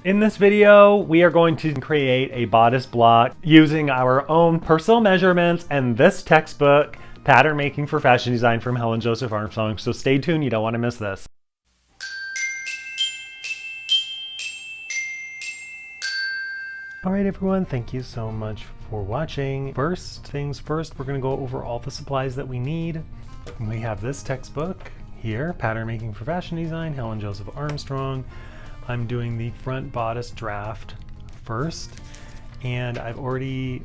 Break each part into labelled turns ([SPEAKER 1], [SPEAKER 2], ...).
[SPEAKER 1] In this video, we are going to create a bodice block using our own personal measurements and this textbook, Pattern Making for Fashion Design from Helen Joseph Armstrong. So stay tuned, you don't want to miss this. All right, everyone, thank you so much for watching. First things first, we're going to go over all the supplies that we need. We have this textbook here, Pattern Making for Fashion Design, Helen Joseph Armstrong. I'm doing the front bodice draft first, and I've already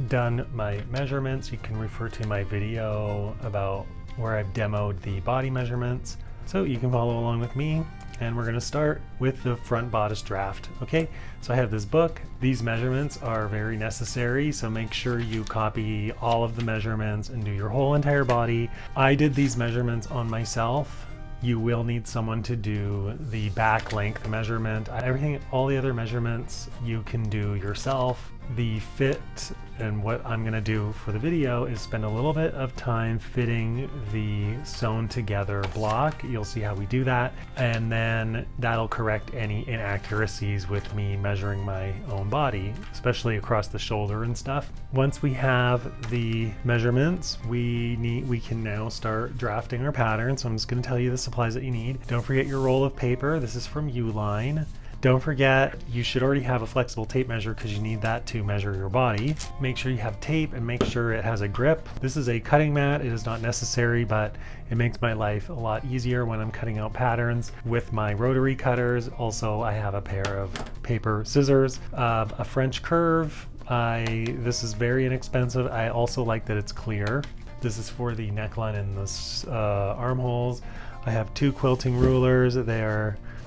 [SPEAKER 1] done my measurements. You can refer to my video about where I've demoed the body measurements, so you can follow along with me. And we're going to start with the front bodice draft. Okay, so I have this book. These measurements are very necessary, so make sure you copy all of the measurements and do your whole entire body. I did these measurements on myself. You will need someone to do the back length measurement. Everything, all the other measurements you can do yourself. The fit and what I'm going to do for the video is spend a little bit of time fitting the sewn together block. You'll see how we do that, and then that'll correct any inaccuracies with me measuring my own body, especially across the shoulder and stuff. Once we have the measurements, we can now start drafting our pattern. So I'm just going to tell you the supplies that you need. Don't forget your roll of paper. This is from Uline. Don't forget, you should already have a flexible tape measure because you need that to measure your body. Make sure you have tape and make sure it has a grip. This is a cutting mat. It is not necessary, but it makes my life a lot easier when I'm cutting out patterns with my rotary cutters. Also, I have a pair of paper scissors, a French curve. This is very inexpensive. I also like that it's clear. This is for the neckline and the armholes. I have two quilting rulers.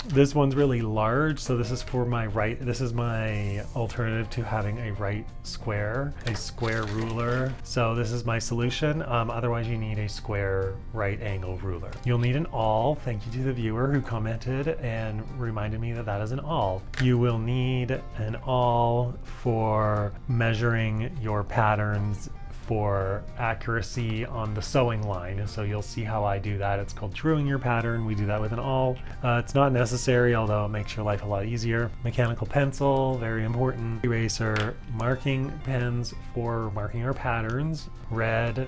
[SPEAKER 1] This one's really large, so this is for my right. This is my alternative to having a square ruler. So this is my solution. Otherwise, you need a square right angle ruler. You'll need an awl. Thank you to the viewer who commented and reminded me that that is an awl. You will need an awl for measuring your patterns for accuracy on the sewing line. So you'll see how I do that. It's called truing your pattern. We do that with an awl. It's not necessary, although it makes your life a lot easier. Mechanical pencil, very important. Eraser, marking pens for marking our patterns. Red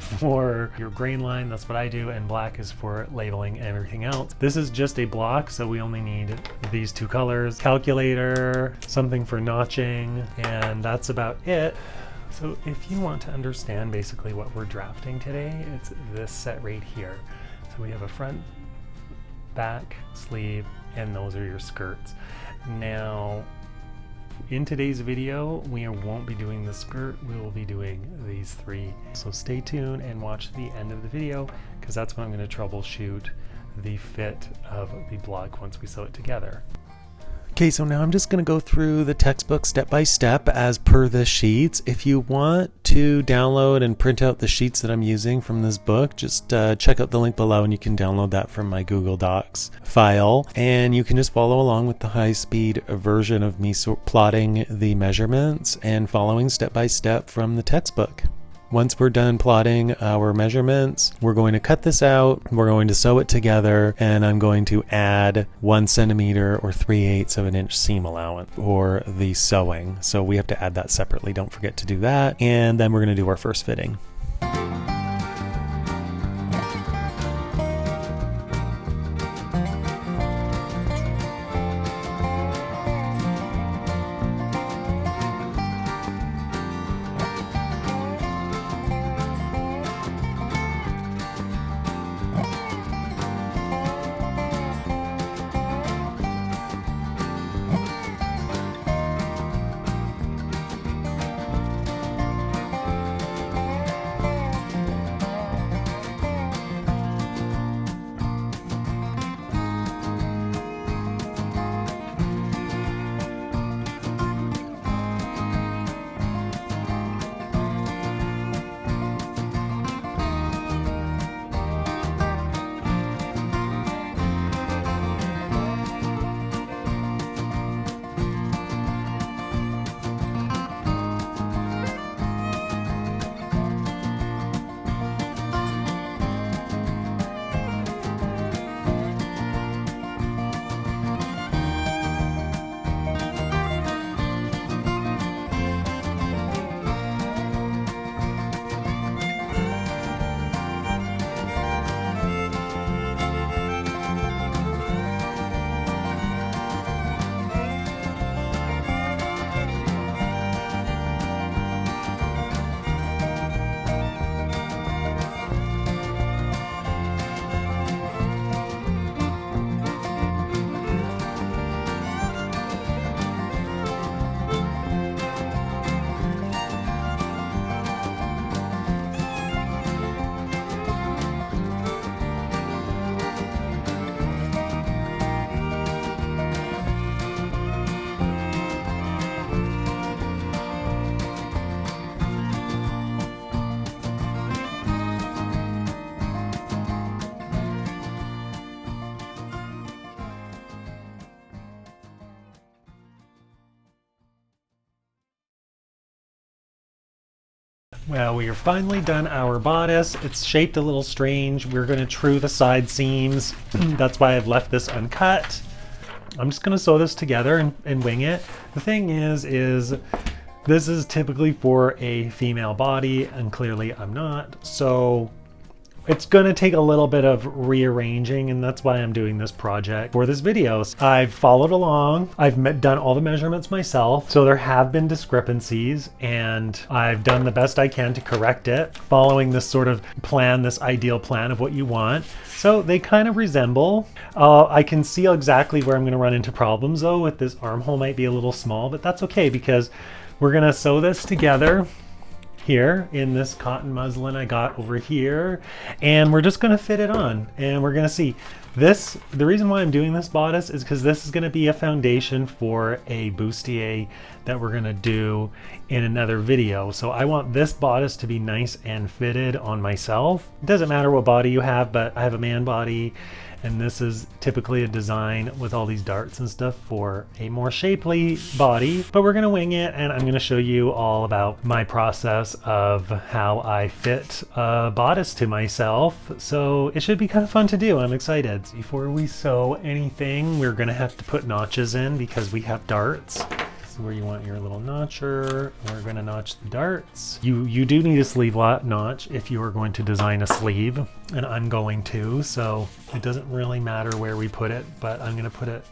[SPEAKER 1] for your grain line, that's what I do, and black is for labeling and everything else. This is just a block, so we only need these two colors. Calculator, something for notching, and that's about it. So if you want to understand basically what we're drafting today, it's this set right here. So we have a front, back, sleeve, and those are your skirts. Now, in today's video, we won't be doing the skirt, we will be doing these three. So stay tuned and watch the end of the video, because that's when I'm going to troubleshoot the fit of the block once we sew it together. Okay, so now I'm just going to go through the textbook step by step as per the sheets. If you want to download and print out the sheets that I'm using from this book, just check out the link below and you can download that from my Google Docs file. And you can just follow along with the high-speed version of me plotting the measurements and following step by step from the textbook. Once we're done plotting our measurements, we're going to cut this out, we're going to sew it together, and I'm going to add 1 centimeter or 3/8 of an inch seam allowance for the sewing. So we have to add that separately, don't forget to do that. And then we're going to do our first fitting. Well, we are finally done our bodice. It's shaped a little strange. We're going to true the side seams. That's why I've left this uncut. I'm just going to sew this together and wing it. The thing is this is typically for a female body, and clearly I'm not. So it's going to take a little bit of rearranging, and that's why I'm doing this project for this video. I've followed along. I've done all the measurements myself. So there have been discrepancies, and I've done the best I can to correct it, following this sort of plan, this ideal plan of what you want. So they kind of resemble. I can see exactly where I'm going to run into problems though. With this armhole might be a little small, but that's okay because we're going to sew this together here in this cotton muslin I got over here, and we're just going to fit it on, and we're going to see this. The reason why I'm doing this bodice is because this is going to be a foundation for a bustier that we're going to do in another video. So I want this bodice to be nice and fitted on myself. It doesn't matter what body you have, but I have a man body, and this is typically a design with all these darts and stuff for a more shapely body, but we're gonna wing it, and I'm gonna show you all about my process of how I fit a bodice to myself. So it should be kind of fun to do. I'm excited. Before we sew anything, we're gonna have to put notches in because we have darts. Where you want your little notcher. We're going to notch the darts. You do need a sleeve notch if you are going to design a sleeve, and I'm going to, so it doesn't really matter where we put it, but I'm going to put it,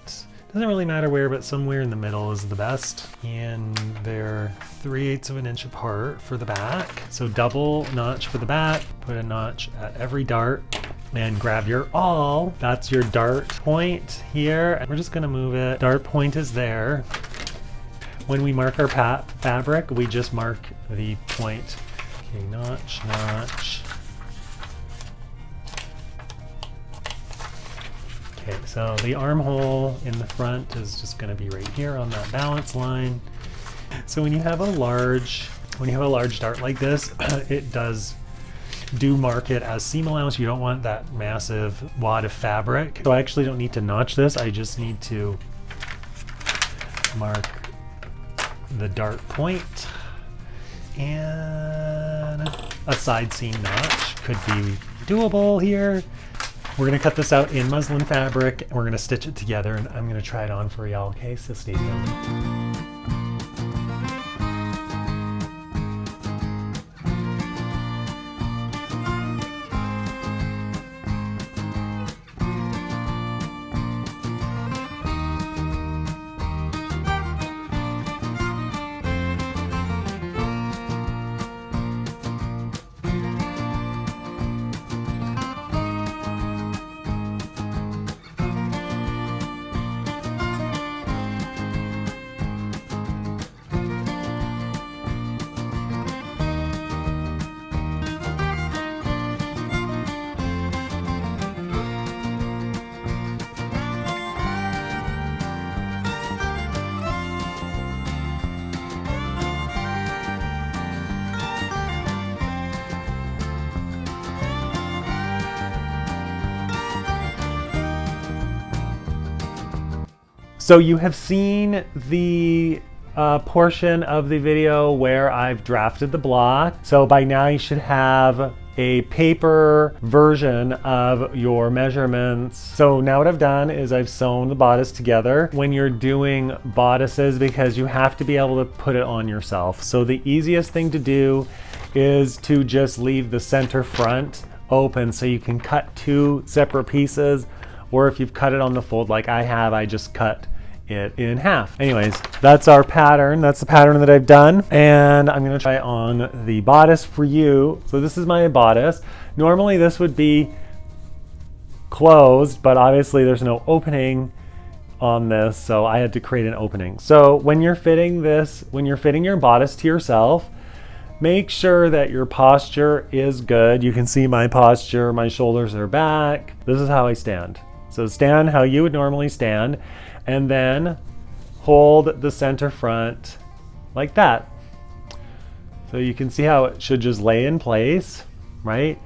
[SPEAKER 1] doesn't really matter where, but somewhere in the middle is the best. And they're 3/8 of an inch apart for the back. So double notch for the back, put a notch at every dart, and grab your awl. That's your dart point here. And we're just going to move it. Dart point is there. When we mark our fabric, we just mark the point. Okay, notch, notch. Okay, so the armhole in the front is just going to be right here on that balance line. So when you have a large dart like this, it does mark it as seam allowance. You don't want that massive wad of fabric. So I actually don't need to notch this. I just need to mark the dart point, and a side seam notch could be doable here. We're going to cut this out in muslin fabric, and we're going to stitch it together, and I'm going to try it on for y'all. Okay, so stay tuned. So you have seen the portion of the video where I've drafted the block. So by now you should have a paper version of your measurements. So now what I've done is I've sewn the bodice together. When you're doing bodices, because you have to be able to put it on yourself. So the easiest thing to do is to just leave the center front open so you can cut two separate pieces, or if you've cut it on the fold like I have, I just cut it in half. Anyways, that's our pattern. That's the pattern that I've done, and I'm going to try on the bodice for you. So this is my bodice. Normally this would be closed, but obviously there's no opening on this, so I had to create an opening. So when you're fitting this, when you're fitting your bodice to yourself, make sure that your posture is good. You can see my posture, my shoulders are back. This is how I stand. So stand how you would normally stand, and then hold the center front like that. So you can see how it should just lay in place, right?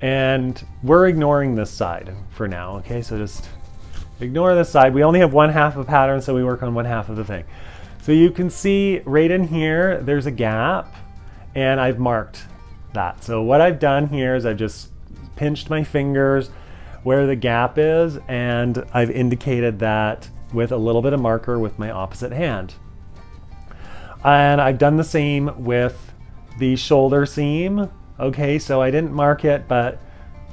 [SPEAKER 1] And we're ignoring this side for now, okay? So just ignore this side. We only have one half of a pattern, so we work on one half of the thing. So you can see right in here, there's a gap, and I've marked that. So what I've done here is I've just pinched my fingers where the gap is, and I've indicated that with a little bit of marker with my opposite hand. And I've done the same with the shoulder seam. Okay, so I didn't mark it, but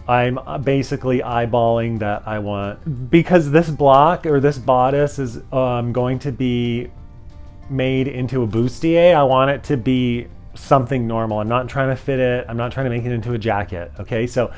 [SPEAKER 1] I'm basically eyeballing that I want, because this block or this bodice is going to be made into a bustier. I want it to be something normal. I'm not trying to fit it. I'm not trying to make it into a jacket. Okay, so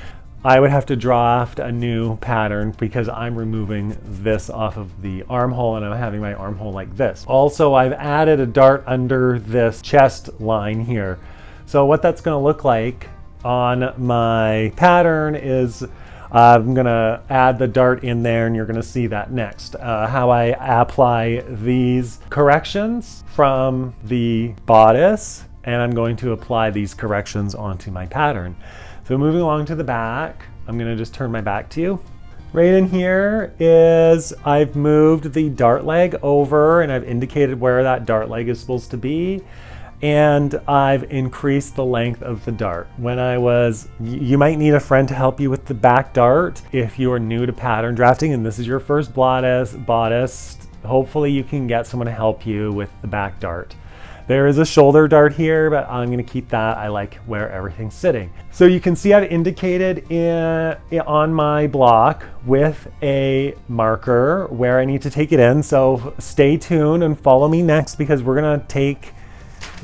[SPEAKER 1] I would have to draft a new pattern because I'm removing this off of the armhole and I'm having my armhole like this. Also, I've added a dart under this chest line here. So what that's going to look like on my pattern is I'm going to add the dart in there, and you're going to see that next. How I apply these corrections from the bodice, and I'm going to apply these corrections onto my pattern. So moving along to the back, I'm going to just turn my back to you. Right in here is I've moved the dart leg over, and I've indicated where that dart leg is supposed to be. And I've increased the length of the dart. You might need a friend to help you with the back dart if you are new to pattern drafting and this is your first bodice. Hopefully you can get someone to help you with the back dart. There is a shoulder dart here, but I'm going to keep that. I like where everything's sitting. So you can see I've indicated on my block with a marker where I need to take it in. So stay tuned and follow me next, because we're going to take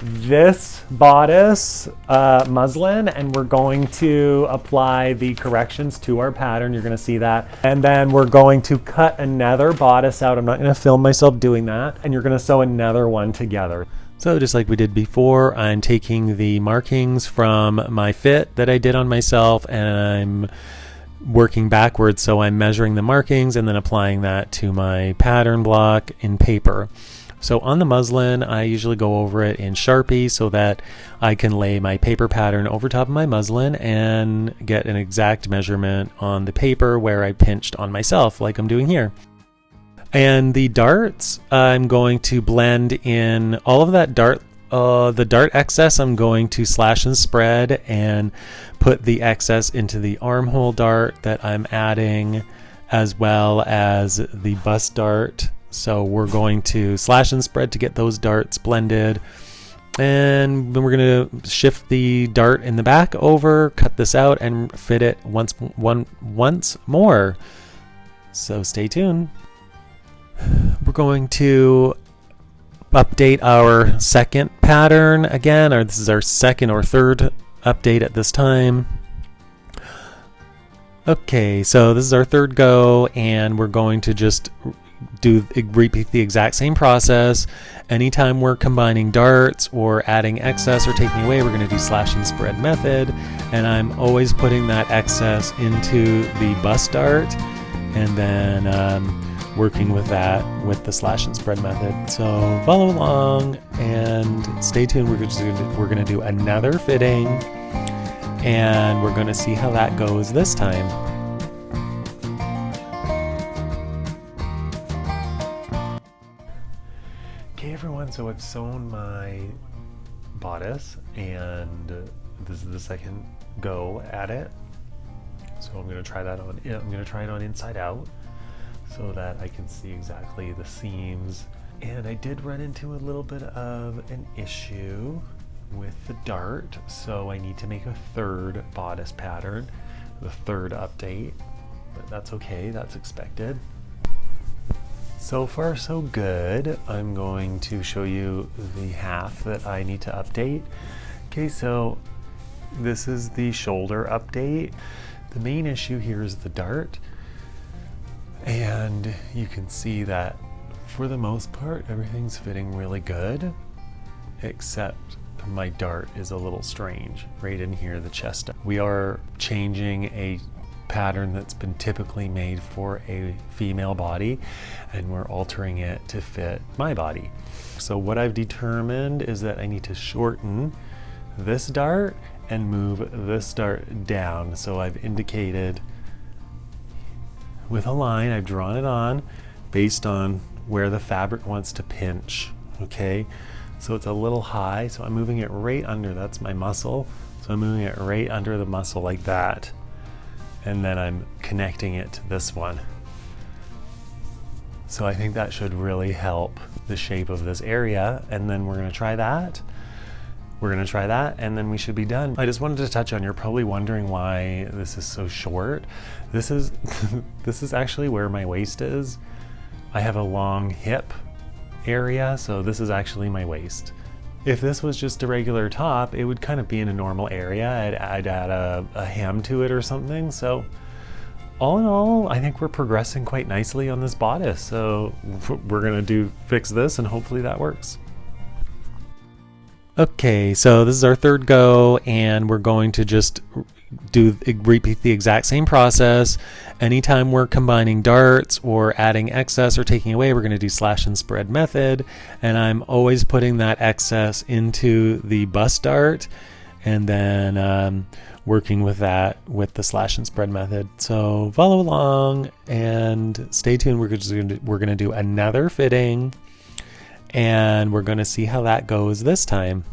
[SPEAKER 1] this bodice muslin and we're going to apply the corrections to our pattern. You're going to see that, and then we're going to cut another bodice out. I'm not going to film myself doing that, and you're going to sew another one together. So just like we did before, I'm taking the markings from my fit that I did on myself and I'm working backwards. So I'm measuring the markings and then applying that to my pattern block in paper. So on the muslin, I usually go over it in Sharpie so that I can lay my paper pattern over top of my muslin and get an exact measurement on the paper where I pinched on myself, like I'm doing here. And the darts, I'm going to blend in all of that the dart excess. I'm going to slash and spread and put the excess into the armhole dart that I'm adding, as well as the bust dart. So we're going to slash and spread to get those darts blended. And then we're going to shift the dart in the back over, cut this out, and fit it once more. So stay tuned. We're going to update our second pattern again, or this is our second or third update at this time. Okay, so this is our third go, and we're going to just repeat the exact same process. Anytime we're combining darts or adding excess or taking away, we're going to do slash and spread method, and I'm always putting that excess into the bust dart and then working with that with the slash and spread method. So follow along and stay tuned. We're going to do another fitting, and we're going to see how that goes this time. Okay everyone, so I've sewn my bodice and this is the second go at it. So I'm going to try that on. I'm going to try it on inside out so that I can see exactly the seams. And I did run into a little bit of an issue with the dart, so I need to make a third bodice pattern, the third update, but that's okay, that's expected. So far so good. I'm going to show you the half that I need to update. Okay, so this is the shoulder update. The main issue here is the dart, and you can see that for the most part everything's fitting really good, except my dart is a little strange right in here, the chest. We are changing a pattern that's been typically made for a female body, and we're altering it to fit my body. So what I've determined is that I need to shorten this dart and move this dart down. So I've indicated with a line, I've drawn it on based on where the fabric wants to pinch. Okay, So it's a little high, so I'm moving it right under. That's my muscle. So I'm moving it right under the muscle like that. And then I'm connecting it to this one. So I think that should really help the shape of this area. And then we're gonna try that. We're gonna try that, and then we should be done. I just wanted to touch on, you're probably wondering why this is so short. This is, this is actually where my waist is. I have a long hip area, so this is actually my waist. If this was just a regular top, it would kind of be in a normal area. I'd add a hem to it or something. So all in all, I think we're progressing quite nicely on this bodice. So we're gonna fix this, and hopefully that works. Okay, so this is our third go, and we're going to just repeat the exact same process. Anytime we're combining darts or adding excess or taking away, we're going to do slash and spread method, and I'm always putting that excess into the bust dart and then working with that with the slash and spread method. So follow along and stay tuned. We're going to do another fitting, and we're going to see how that goes this time.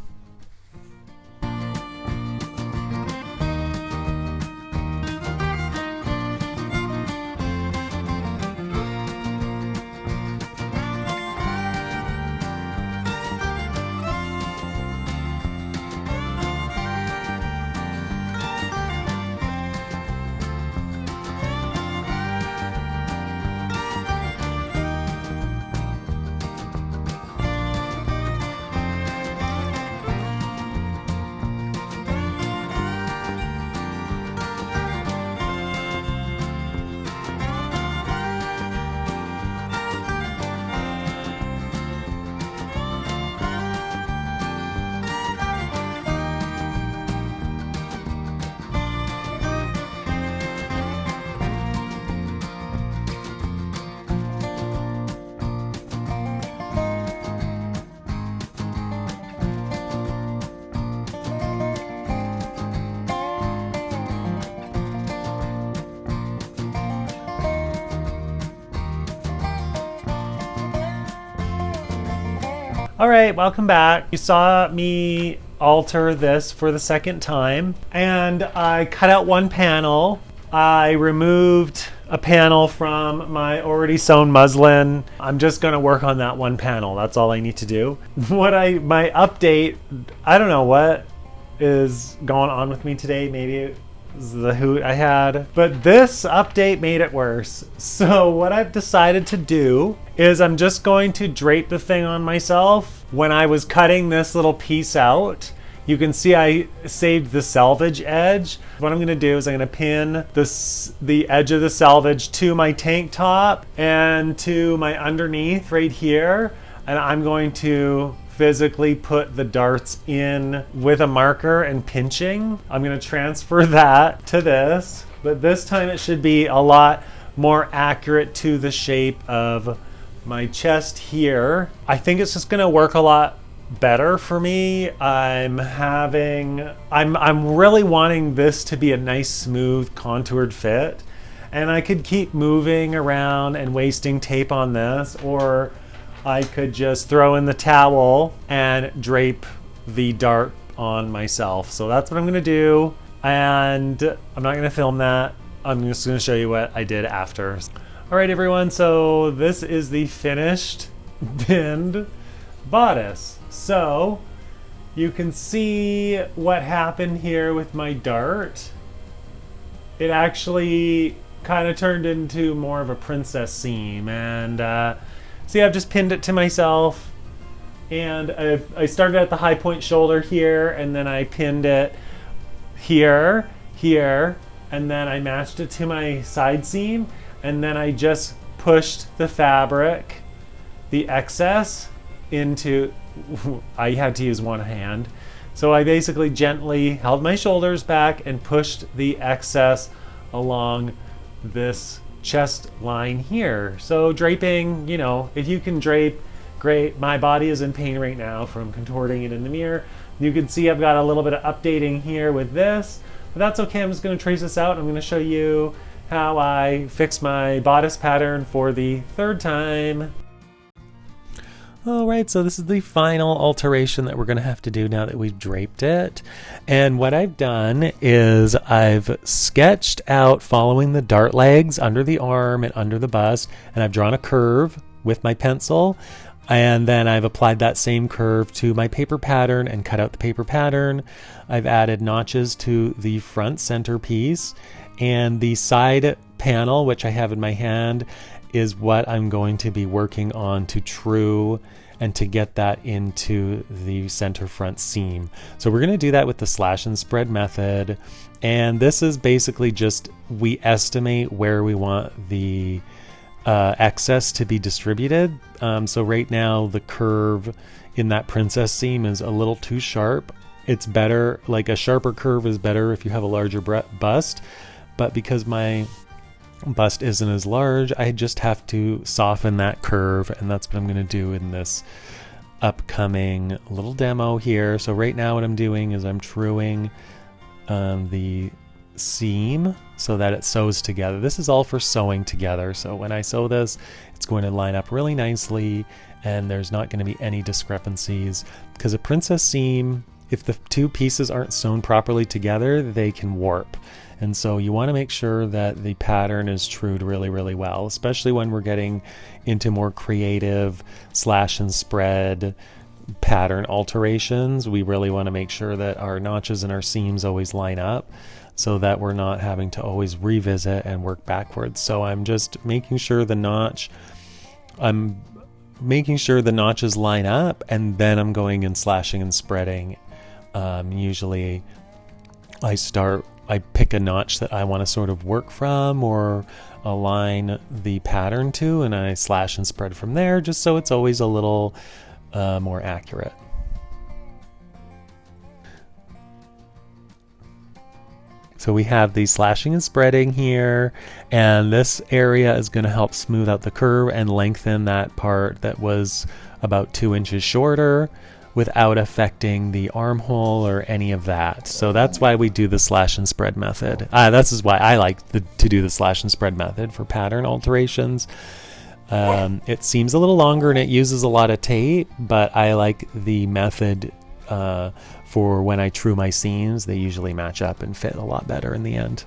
[SPEAKER 1] All right, welcome back. You saw me alter this for the second time, and I cut out one panel. I removed a panel from my already sewn muslin. I'm just gonna work on that one panel. That's all I need to do. My update, I don't know what is going on with me today. Maybe it was the hoot I had, but this update made it worse. So what I've decided to do is I'm just going to drape the thing on myself. When I was cutting this little piece out, you can see I saved the selvage edge. What I'm gonna do is I'm gonna pin the edge of the selvage to my tank top and to my underneath right here. And I'm going to physically put the darts in with a marker and pinching. I'm gonna transfer that to this, but this time it should be a lot more accurate to the shape of my chest here. I think it's just gonna work a lot better for me. I'm really wanting this to be a nice, smooth, contoured fit, and I could keep moving around and wasting tape on this, or I could just throw in the towel and drape the dart on myself. So that's what I'm gonna do, and I'm not gonna film that. I'm just gonna show you what I did after. All right, everyone, so this is the finished pinned bodice. So you can see what happened here with my dart. It actually kind of turned into more of a princess seam, and see, I've just pinned it to myself, and I started at the high point shoulder here, and then I pinned it here, and then I matched it to my side seam, and then I just pushed the fabric, the excess, into, I had to use one hand. So I basically gently held my shoulders back and pushed the excess along this chest line here. So draping, you know, if you can drape, great. My body is in pain right now from contorting it in the mirror. You can see I've got a little bit of updating here with this, but that's okay. I'm just going to trace this out. I'm going to show you how I fix my bodice pattern for the third time. All right, so this is the final alteration that we're going to have to do now that we've draped it. And what I've done is I've sketched out following the dart legs under the arm and under the bust, and I've drawn a curve with my pencil. And then I've applied that same curve to my paper pattern and cut out the paper pattern. I've added notches to the front centerpiece, and the side panel, which I have in my hand, is what I'm going to be working on to true and to get that into the center front seam. So we're going to do that with the slash and spread method. And this is basically just, we estimate where we want the excess to be distributed. So right now the curve in that princess seam is a little too sharp. It's better, like a sharper curve is better if you have a larger bust, but because my bust isn't as large, I just have to soften that curve, and that's what I'm going to do in this upcoming little demo here. So right now what I'm doing is I'm truing the seam so that it sews together. This is all for sewing together, so when I sew this, it's going to line up really nicely and there's not going to be any discrepancies, because a princess seam, if the two pieces aren't sewn properly together, they can warp. And so you want to make sure that the pattern is trued really, really well, especially when we're getting into more creative slash and spread pattern alterations. We really want to make sure that our notches and our seams always line up so that we're not having to always revisit and work backwards. So I'm just making sure the notches line up, and then I'm going and slashing and spreading. Usually I pick a notch that I want to sort of work from or align the pattern to, and I slash and spread from there, just so it's always a little more accurate. So we have the slashing and spreading here, and this area is going to help smooth out the curve and lengthen that part that was about 2 inches shorter without affecting the armhole or any of that. So that's why we do the slash and spread method. This is why I like to do the slash and spread method for pattern alterations. It seems a little longer and it uses a lot of tape, but I like the method for when I true my seams. They usually match up and fit a lot better in the end.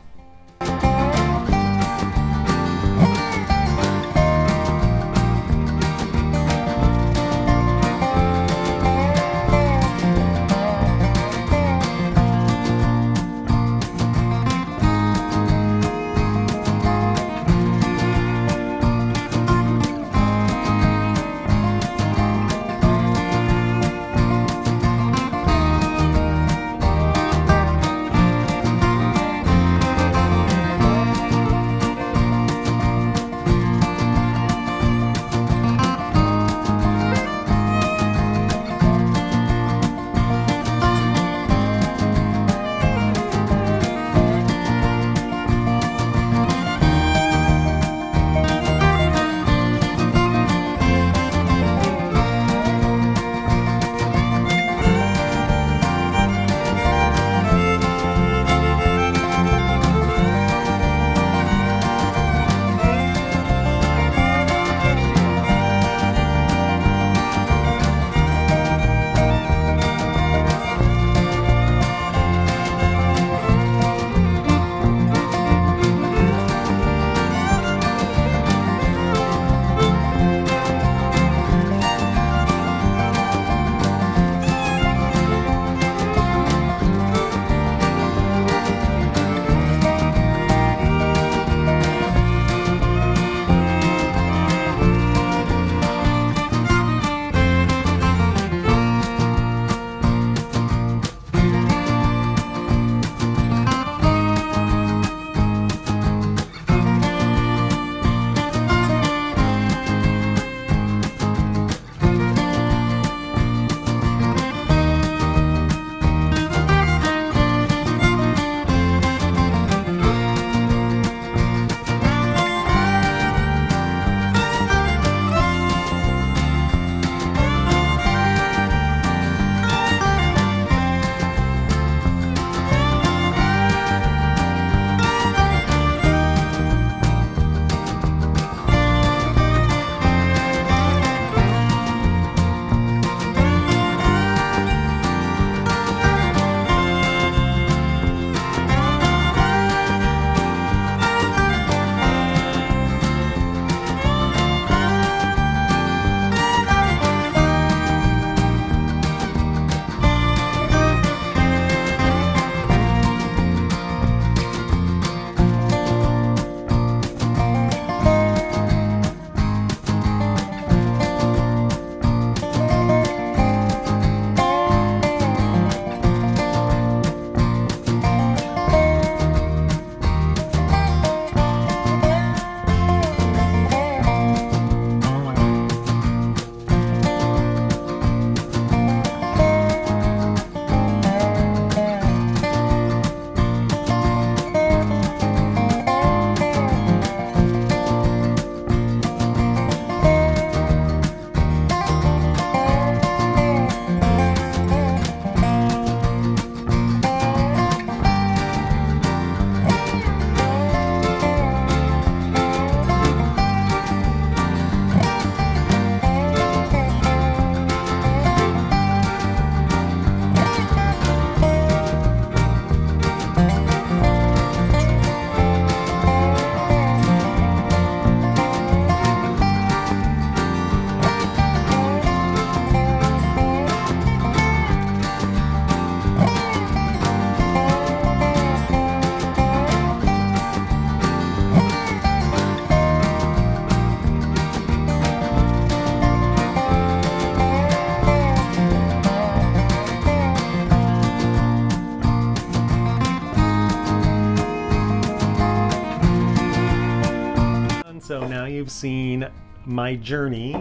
[SPEAKER 1] you've seen my journey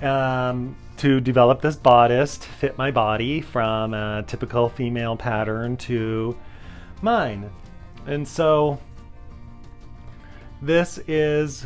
[SPEAKER 1] to develop this bodice to fit my body from a typical female pattern to mine. And so this is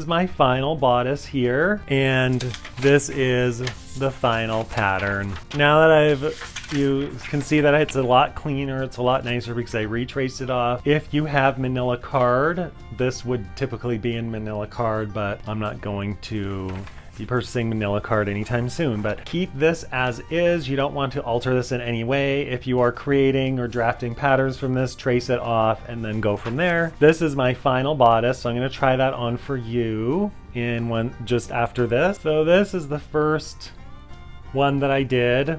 [SPEAKER 1] my final bodice here, and this is the final pattern. Now that you can see that it's a lot cleaner, it's a lot nicer because I retraced it off. If you have manila card, this would typically be in manila card, but I'm not going to be purchasing manila card anytime soon. But keep this as is. You don't want to alter this in any way. If you are creating or drafting patterns from this, trace it off and then go from there. This is my final bodice, so I'm going to try that on for you in one just after this. So this is the first one that I did,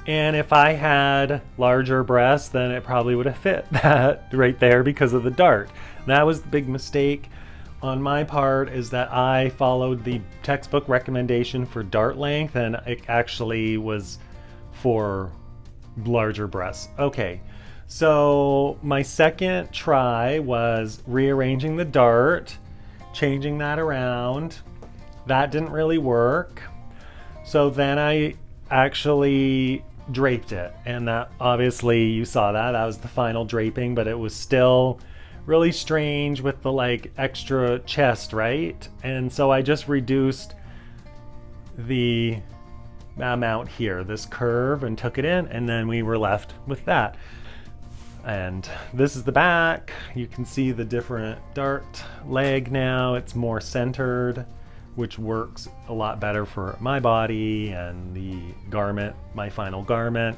[SPEAKER 1] and if I had larger breasts, then it probably would have fit that right there because of the dart. And that was the big mistake on my part, is that I followed the textbook recommendation for dart length, and it actually was for larger breasts. Okay, so my second try was rearranging the dart, changing that around. That didn't really work. So then I actually draped it, and that, obviously you saw that was the final draping, but it was still really strange with the like extra chest, right? And so I just reduced the amount here, this curve, and took it in, and then we were left with that. And this is the back. You can see the different dart leg now. It's more centered, which works a lot better for my body and the garment, my final garment.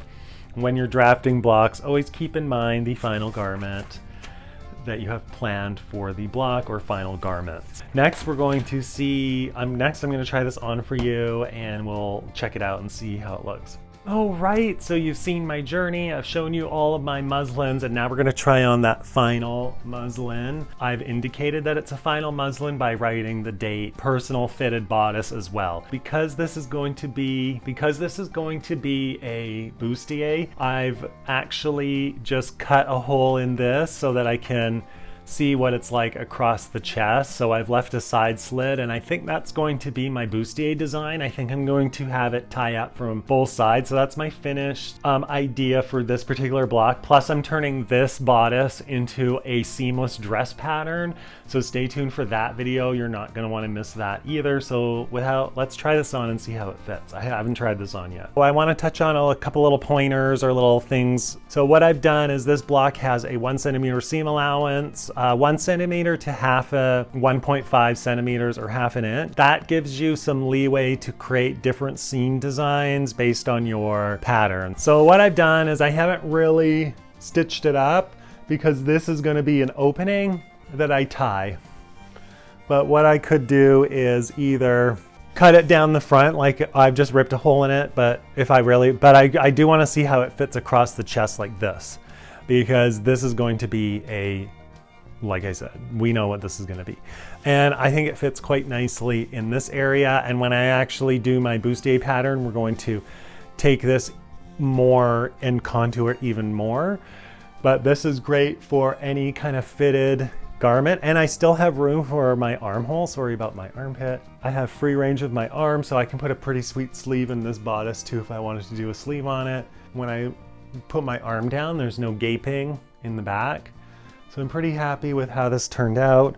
[SPEAKER 1] When you're drafting blocks, always keep in mind the final garment that you have planned for the block or final garments. Next, we're going to see, I'm going to try this on for you, and we'll check it out and see how it looks. Oh, right, so you've seen my journey. I've shown you all of my muslins, and now we're gonna try on that final muslin. I've indicated that it's a final muslin by writing the date, personal fitted bodice as well. Because this is going to be a bustier, I've actually just cut a hole in this so that I can see what it's like across the chest. So I've left a side slit, and I think that's going to be my bustier design. I think I'm going to have it tie up from both sides. So that's my finished idea for this particular block. Plus I'm turning this bodice into a seamless dress pattern. So stay tuned for that video. You're not gonna wanna miss that either. So let's try this on and see how it fits. I haven't tried this on yet. Well, I wanna touch on a couple little pointers or little things. So what I've done is this block has a 1 centimeter seam allowance, 1 centimeter to 1.5 centimeters or half an inch. That gives you some leeway to create different seam designs based on your pattern. So what I've done is I haven't really stitched it up because this is going to be an opening that I tie. But what I could do is either cut it down the front, like I've just ripped a hole in it, but I do want to see how it fits across the chest like this, because this is going to be like I said, we know what this is going to be. And I think it fits quite nicely in this area. And when I actually do my bustier pattern, we're going to take this more and contour it even more. But this is great for any kind of fitted garment. And I still have room for my armhole. Sorry about my armpit. I have free range of my arm, so I can put a pretty sweet sleeve in this bodice too if I wanted to do a sleeve on it. When I put my arm down, there's no gaping in the back. So I'm pretty happy with how this turned out.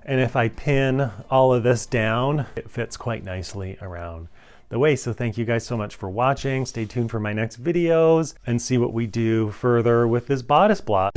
[SPEAKER 1] And if I pin all of this down, it fits quite nicely around the waist. So thank you guys so much for watching. Stay tuned for my next videos and see what we do further with this bodice block.